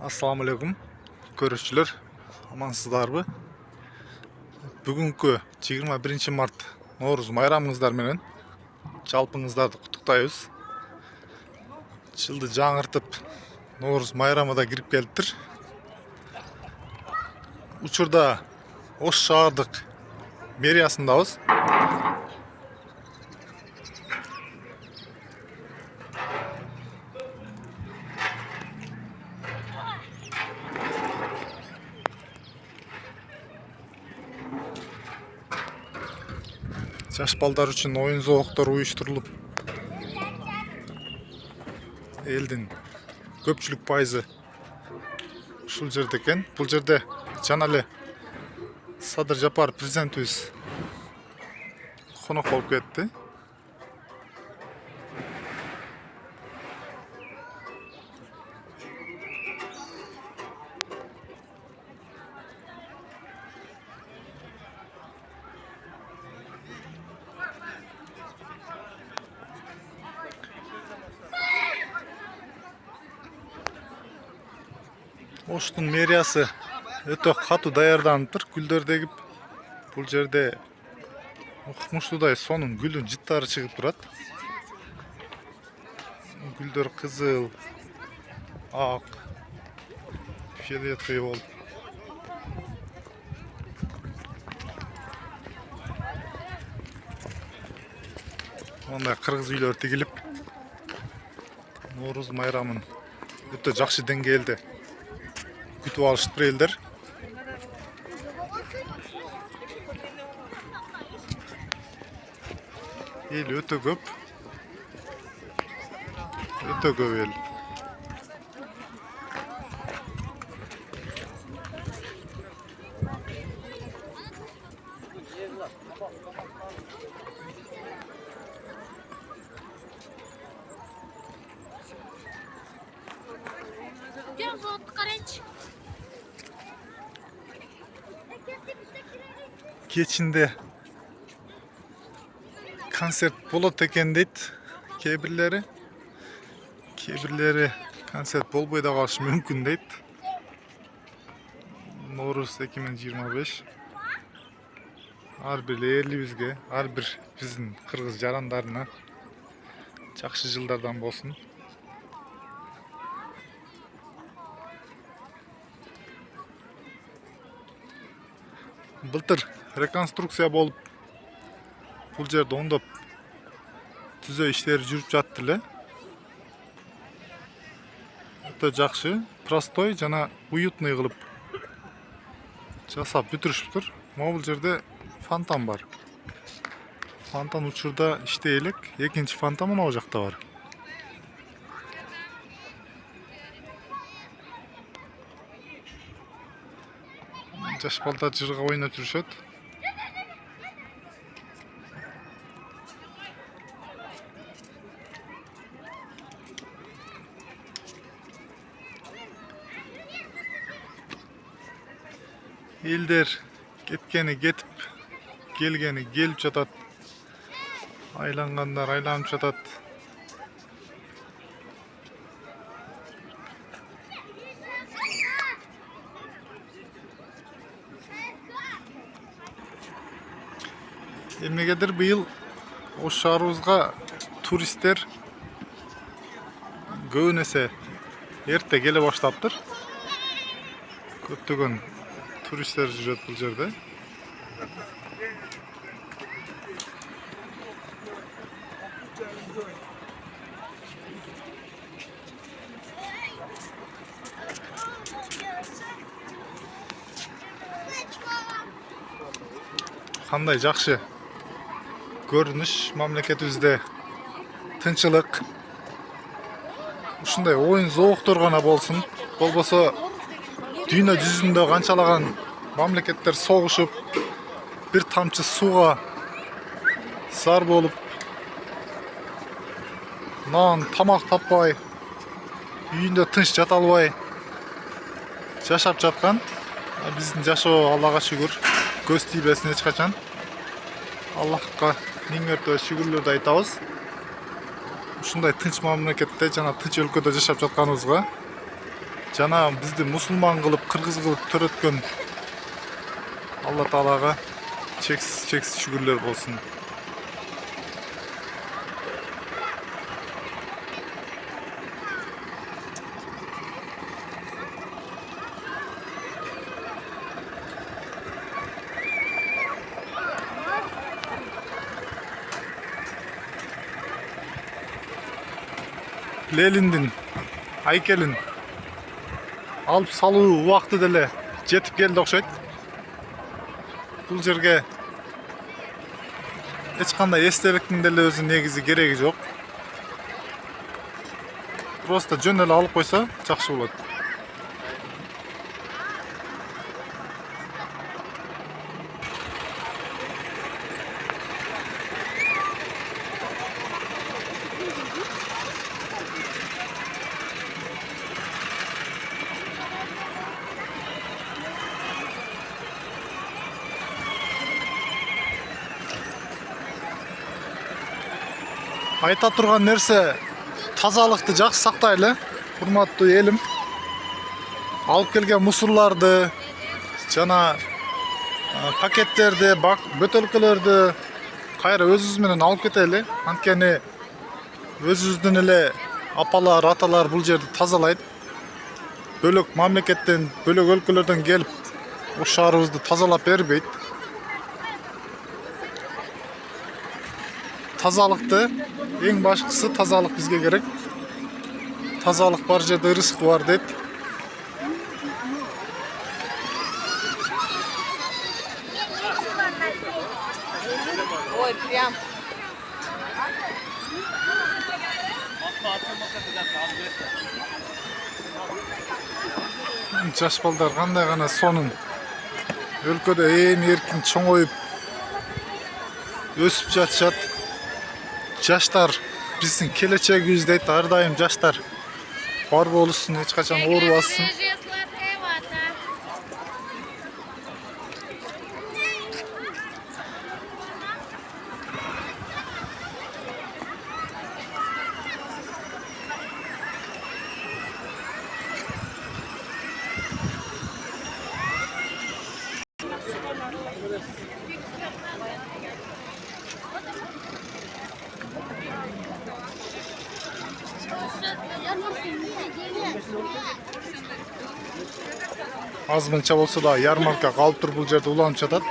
Assalamu alaikum көрүүчүлөр, амансыздарбы? Бүгүнкү 21 март Ноорuz майрамыңыздар менен жалпыңыздарды куттуктайбыз. Жылды жаңыртып, Ноорuz майрамы да кирип келиптир. Учурда Ош шаардык мэриясындабыз. Жаш балдар үчүн оюн зооктор уюштурулуп, элдин көпчүлүк пайызы ушул жерде экен. Бул жерде жана эле Садыр Жапаров президентибиз конок болуп кетти. Оштун мэриясы өтө катуу даярданыптыр. Гүлдөр дегип, бул жерде укмуштуудай сонун гүлдүн жыттары чыгып турат. Гүлдөр кызыл, ак, фиолетовый болуп. Мындай кыргыз үйлөр тигилип, Ноорuz майрамын өтө жакшы деңгээлде күтүп алыштыр элдер. Эл өтө көп эл. Кечинде концерт болот экен дейт кээ бирлери концерт болбой да калышы мүмкүн дейт. Ноорuz 2025 ар бир элибизге, ар бир биздин кыргыз жарандарына жакшы жылдардан болсун. Былтыр реконструкция болуп, бул жерде оңдоп түзөө иштери жүрүп жатты эле. Өтө жакшы, простой жана уютный кылып жасап бүтүрүшүптүр. Бул жерде фонтан бар. Фонтан учурда иштей элек. Экинчи фонтан мына жакта бар. Жаш балдар жырга ойноп жүрүшөт. Элдер кеткени кетип, келгени келип жатат. Айлангандар айланып жатат. Эмнегедир быйыл Ош шаарыбызга туристтер көбүн эсе эрте келе баштаптыр. Көптөгөн туристтер жүрөт бул жерде. Кандай жакшы көрүнүш мамлекетибизде, тынчылык. Ушундай оюн зооктор гана болсун. Болбосо дүйнө жүзүндө канчалаган мамлекеттер согушуп, бир тамчы сууга зар болуп, нан, тамак таппай, үйүндө тынч жата албай жашап жаткан. Биздин жашоо Аллага шүгүр, көз тийбесин эч качан. Аллахка миң мәртебе шүгүрлөрдү айтабыз. Ушундай тынч мамлекетте жана тынч өлкөдө жашап жатканыбызга. жана бизди мусулман кылып, кыргыз кылып төрөткөн Алла Таалага чексиз шүгүрлөр болсун. Leniндин айкелин алып салуу убакыты деле жетип келди окшойт. Бул жерге эч кандай эстеликтин деле өзү негизи кереги жок. Просто жөн эле алып койсо жакшы болот. Айта турган нерсе, тазалыкты жакшы сактайлы, урматтуу элим. Алып келген мусурларды жана пакеттерди, бөтөлкөлөрдү кайра өзүбүз менен алып кетели. Анткени өзүбүздүн эле апалар, аталар бул жерди тазалайт. Бөлөк мамлекеттен, бөлөк өлкөлөрдөн келип, бул шаарыбызды тазалап бербейт. Тазалыкты эң башкысы тазалык бизге керек. Тазалык бар жерде рызык бар дейт. Ой, прям. Жаш балдар кандай гана сонун өлкөдө ээн эркин чоңоюп өсүп жатышат. Жаштар биздин келечегибиз дейт. Ар дайым жаштар бар болушун, эч качан оорубасын. Аз мынча болсо да ярмарка калып туруп бул жерде уланып жатат.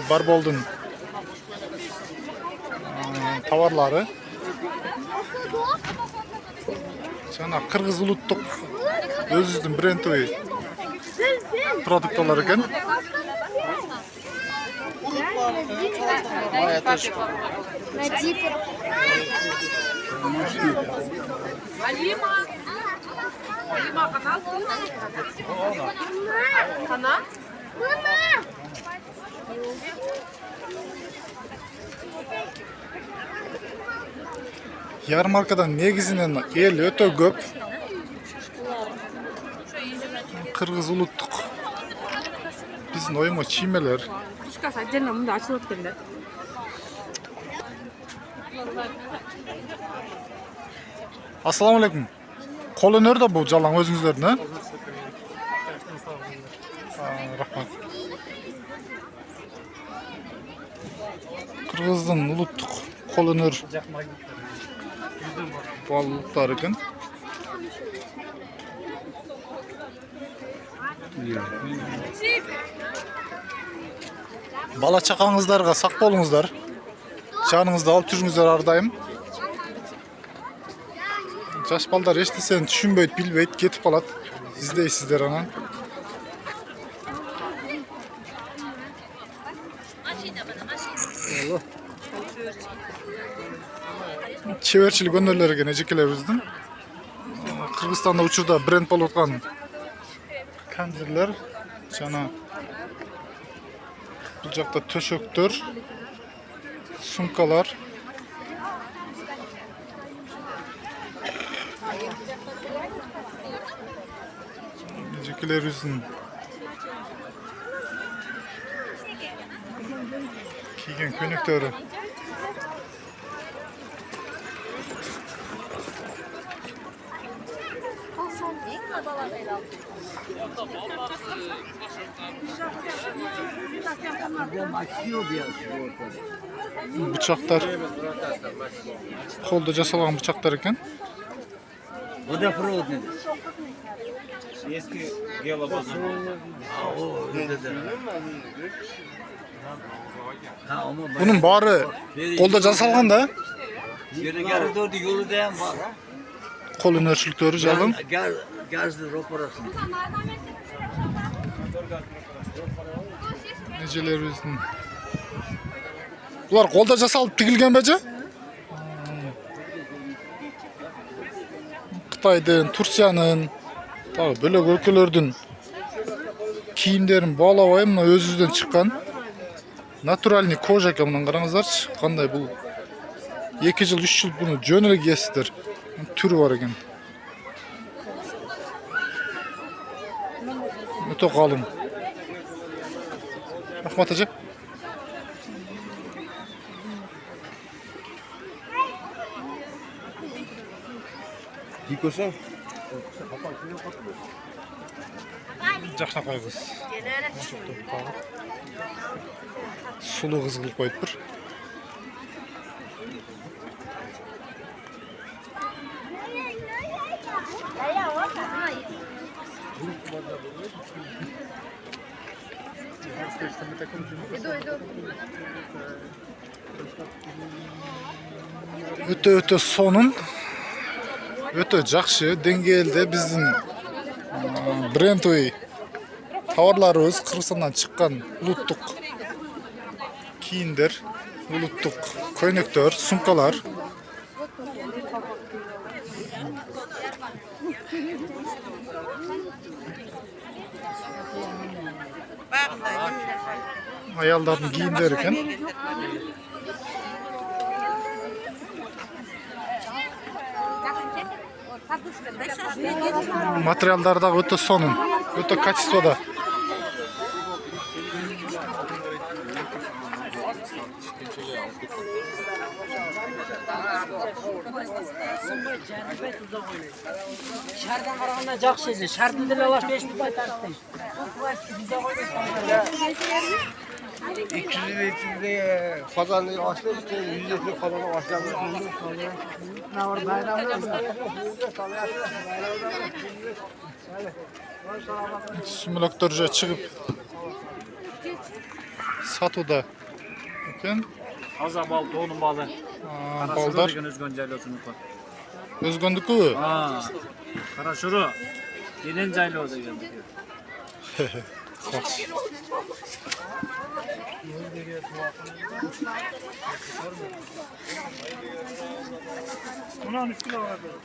Барболдун товарлары жана кыргыз улуттук өзүбүздүн брендовый продукталар экен. Алима канал. Канал? Ярмаркадан негизинен эл өтө көп. Кыргыз улуттук биздин оюма чиймелер. Кышкасы отдельно мында ачылып келди. Ассаламу алейкум. Кол өнөр да бул жалаң өзүңүздөрдүн, рахмат. Кыргыздын улуттук кол өнөр балыктар экен. Бала чакаңыздарга сак болуңуздар. Жаныңызда алып жүрүңүздөр ар дайым. Жаш балдар эчтесени түшүнбөйт, билбейт, кетип калат. Издейсиздер анан. Чеберчилик өнөрлөрү экен эжекелерибиздин. Кыргызстанда учурда бренд болуп аткан канжирлер жана бул жакта төшөктөр, сумкалар. Эжекелерибиздин кийген көнөктөрү. Bıçaklar. Kolda jasalgan bıçaklar eken. Водопровод nedir? Eski gelabazın. Ha ama Bunun bari kolda jasalgan da. yine geri dördü yolu dayan var ha. Kol enerjilikleri jalın. Gazlı roporasın. Neceleribizin. Bular kolda jasalıp tigilgen beje? Xitayдын, Tursiyanın, tabi bölek өлкөлөрдүн кийимдерин баалабай мына өзүбүздөн чыккан натуральный кожа экен. Мына караңыздарчы, кандай бул 2 жыл 3 жыл буну жөн эле кийесиздер. Түрү бар экен. Өтө калың. Рахмат эже. Yıkıyorsun. Жакшына койгуз. Сулуу кыз кылып коюптур. Өтө сонун. Өтө жакшы деңгээлде биздин брендовый товарларыбыз, Кыргызстандан чыккан улуттук кийимдер, улуттук көйнөктөр, сумкалар. Аялдардын кийимдери экен. Материалдар да өтө сонун, өтө качествода. Şardan qaraganda жақсы еді. Шартын деле алаш 5 рубль тартты. 200 litre kazanı açtı, 100 litre kazanı açtı. Сүмөлөктөр чыгып сатууда экен. Azа bal, toğunun balı. Балдар Özgön jaylosun. өзгөндүкү. Karaşuru. Yenen jaylo деген.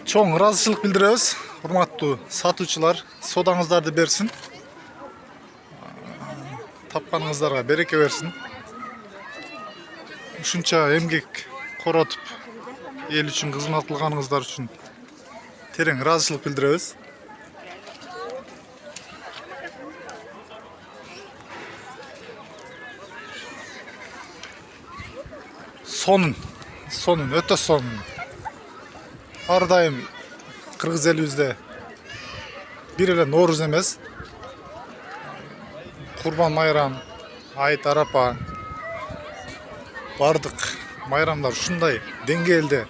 Чоң ыраазычылык билдиребиз. Урматтуу сатуучулар, содаңыздарды берсин. Тапканыңыздарга береке берсин. Ушунча эмгек коротуп, эл үчүн кызмат кылганыңыздар үчүн терең ыраазычылык билдиребиз. Сонун, өтө сонун. Ар дайым кыргыз элибизде бир эле Нооруз эмес, Курбан майрам, Айт Арапа, бардык майрамдар ушундай деңгээлде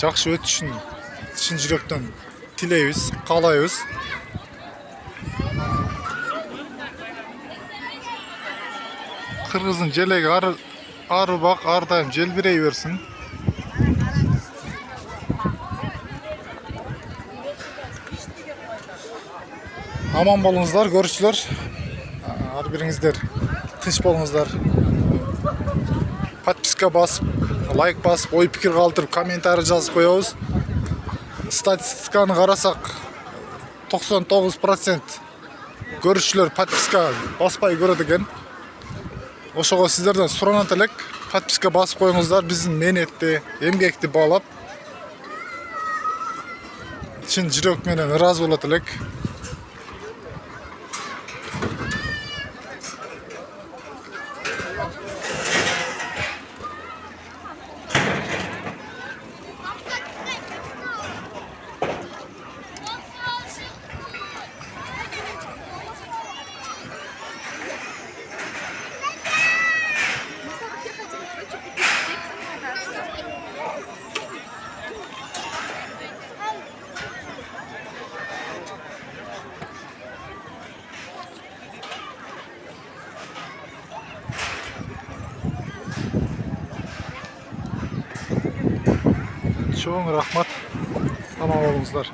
жакшы өтүшүн чын жүрөктөн тилейбиз, каалайбыз. Кыргыздын желеги ары бак ар дайым желбирей берсин. Аман болуңуздар, көрүүчүлөр. Ар бириңиздер тынч болуңуздар. Подписка басып, лайк басып, ой пикир калтырып, комментарий жазып коебуз. Статистиканы карасак 99% көрүүчүлөр подписка баспай көрөт экен. Ошого сиздерден суранат элек, подписка басып коюңуздар, биздин мээнетти, эмгекти баалап чын жүрөк менен ыраазы болот элек. Çoğun rahmat. Tamam olыңызlar.